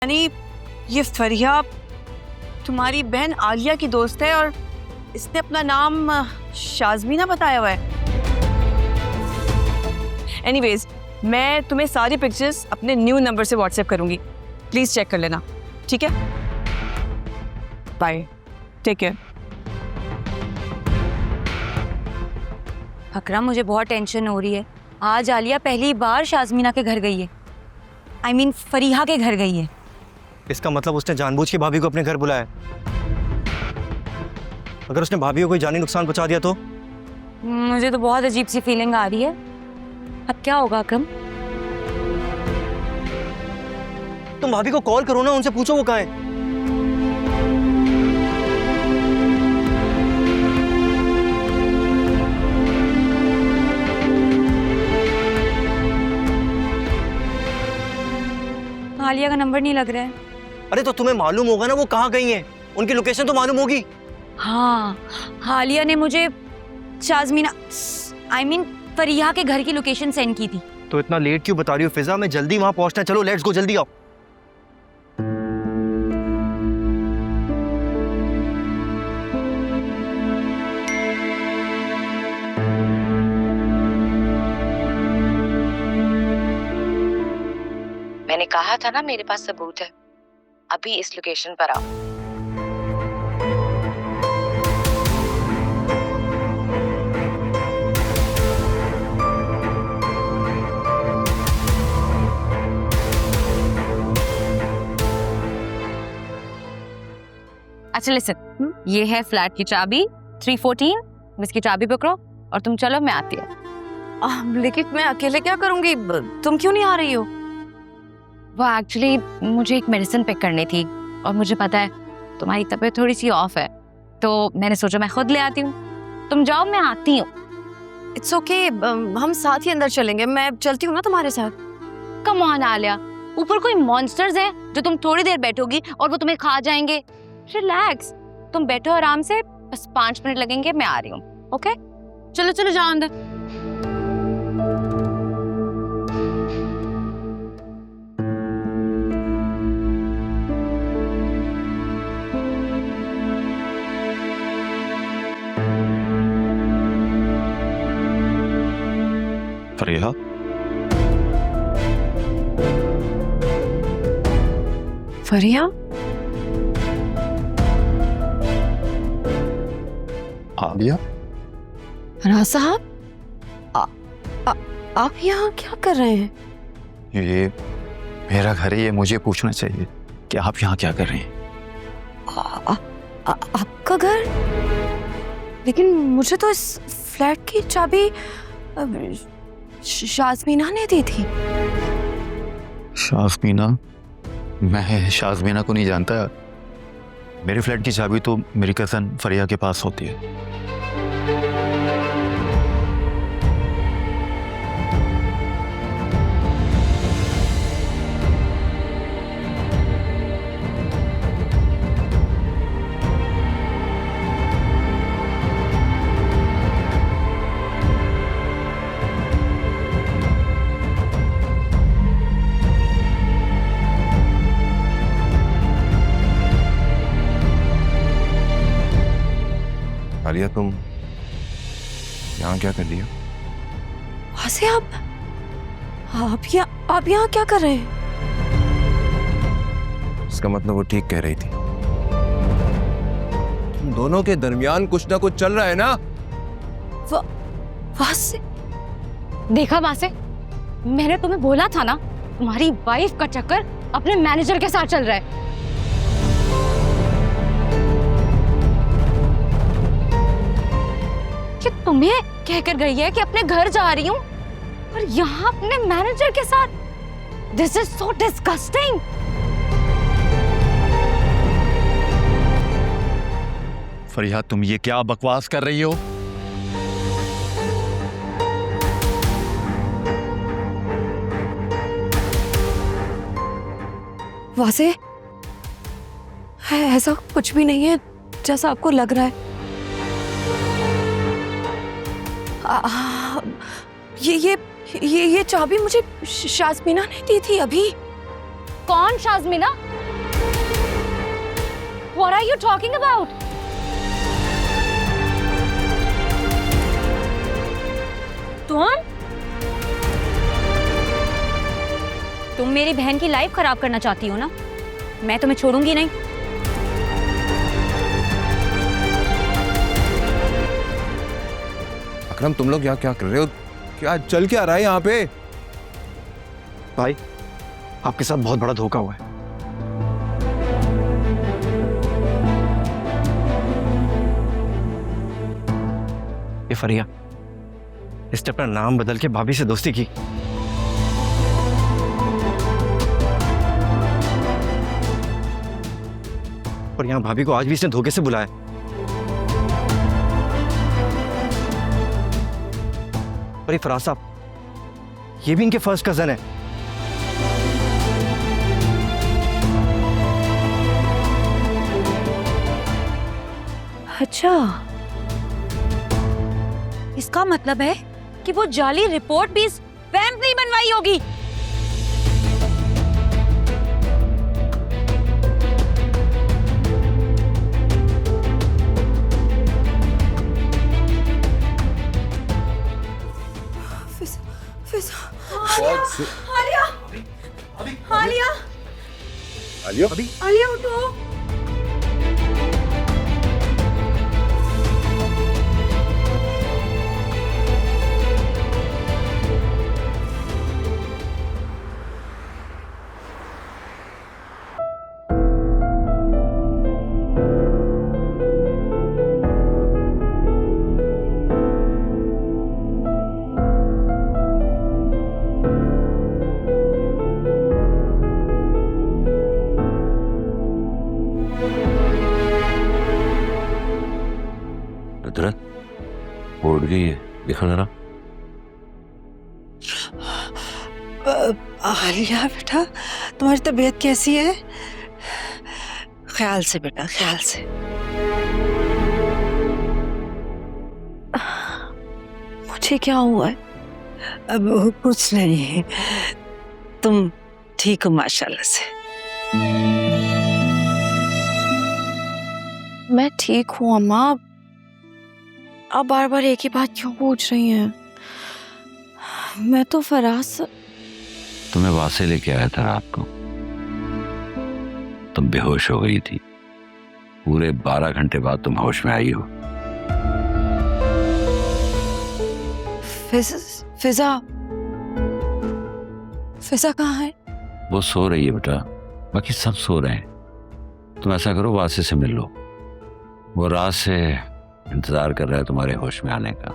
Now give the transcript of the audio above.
यानी ये फरिया तुम्हारी बहन आलिया की दोस्त है और इसने अपना नाम शाज़मीना बताया हुआ है। एनीवेज, मैं तुम्हें सारी पिक्चर्स अपने न्यू नंबर से व्हाट्सएप करूंगी, प्लीज चेक कर लेना, ठीक है? Bye, take care. अकरम, मुझे बहुत टेंशन हो रही है। आज आलिया पहली बार शाज़मीना के घर गई है। I mean, फरीहा के घर गई है। इसका मतलब उसने जानबूझ के भाभी को अपने घर बुलाया। अगर उसने भाभी को कोई जानी नुकसान पहुंचा दिया तो? मुझे तो बहुत अजीब सी फीलिंग आ रही है। अब क्या होगा अकरम? तुम भाभी को कॉल करो ना, उनसे पूछो वो कहाँ है। आलिया का नंबर नहीं लग रहा है। अरे तो तुम्हें मालूम होगा ना वो कहाँ गई हैं, उनकी लोकेशन तो मालूम होगी। हाँ, आलिया ने मुझे शाज़मीना फरीहा के घर की लोकेशन सेंड की थी। तो इतना लेट क्यों बता रही हो फिजा? मैं जल्दी वहां पहुंचना है। चलो लेट्स गो, जल्दी आओ। मैंने कहा था ना मेरे पास सबूत है। अभी इस लोकेशन पर आओ। अच्छा लिसन, ये है फ्लैट की चाबी 314। इसकी चाबी पकड़ो और तुम चलो, मैं आती हूँ। लेकिन मैं अकेले क्या करूंगी? तुम क्यों नहीं आ रही हो? वो एक्चुअली मुझे एक मेडिसिन पिक करनी थी और मुझे पता है तुम्हारी तबीयत थोड़ी सी ऑफ है, तो मैंने सोचा मैं खुद ले आती हूँ। तुम जाओ, मैं आती हूँ। इट्स ओके, हम साथ ही अंदर चलेंगे। मैं चलती हूँ ना तुम्हारे साथ। कम ऑन आलिया, ऊपर कोई मॉन्स्टर्स हैं जो तुम थोड़ी देर बैठोगी और वो तुम्हें खा जाएंगे। रिलैक्स, तुम बैठो आराम से, बस 5 मिनट लगेंगे, मैं आ रही हूँ। ओके, चलो चलो जाओ अंदर। फरीहा, फरिया, आलिया, राज साहब, आप यहाँ क्या कर रहे हैं? ये मेरा घर है, ये मुझे पूछना चाहिए कि आप यहाँ क्या कर रही हैं? आपका घर? लेकिन मुझे तो इस फ्लैट की चाबी शाज़मीना ने दी थी। शाज़मीना? मैं शाज़मीना को नहीं जानता। मेरे फ्लैट की चाबी तो मेरी कज़न फरिया के पास होती है। आलिया, तुम यहाँ क्या कर रही हो? वैसे आप यहाँ क्या कर रहे हैं? इसका मतलब वो ठीक कह रही थी। तुम दोनों के दरमियान कुछ ना कुछ चल रहा है ना? वासे, देखा वासे, मैंने तुम्हें बोला था ना, तुम्हारी वाइफ का चक्कर अपने मैनेजर के साथ चल रहा है। कि तुम्हें कहकर गई है कि अपने घर जा रही हूँ और यहाँ अपने मैनेजर के साथ। This is so disgusting. Faria, तुम ये क्या बकवास कर रही हो? वासे, ऐसा कुछ भी नहीं है जैसा आपको लग रहा है। ये चाबी मुझे शाज़मीना ने दी थी अभी। कौन शाज़मीना? What are you talking about? तुम मेरी बहन की लाइफ खराब करना चाहती हो ना? मैं तुम्हें छोड़ूंगी नहीं। अकरम, तुम लोग यहाँ क्या कर रहे हो? क्या चल क्या रहा है यहाँ पे? भाई, आपके साथ बहुत बड़ा धोखा हुआ है। ये फरिया, इसने अपना नाम बदल के भाभी से दोस्ती की। और यहाँ भाभी को आज भी इसने धोखे से बुलाया। और ये फराज साहब, ये भी इनके फर्स्ट कजन है। अच्छा, इसका मतलब है कि वो जाली रिपोर्ट भी इस वैम्प ने बनवाई होगी। आलिया उठो। उड़ गई है, देखो जरा। आलिया बेटा, तुम्हारी तबीयत कैसी है? ख्याल से बेटा, ख्याल से। मुझे क्या हुआ है? अब कुछ नहीं, तुम ठीक हो माशाल्लाह से। मैं ठीक हूँ अम्मा। आप बार बार एक ही बात क्यों पूछ रही हैं? मैं तो फराज से... तुम्हें वहां से लेके आया था रात को, तुम बेहोश हो गई थी। पूरे 12 घंटे बाद तुम होश में आई हो। फिजा कहाँ है? वो सो रही है बेटा, बाकी सब सो रहे हैं। तुम ऐसा करो, वासे से मिल लो। वो रात से इंतजार कर रहा है तुम्हारे होश में आने का।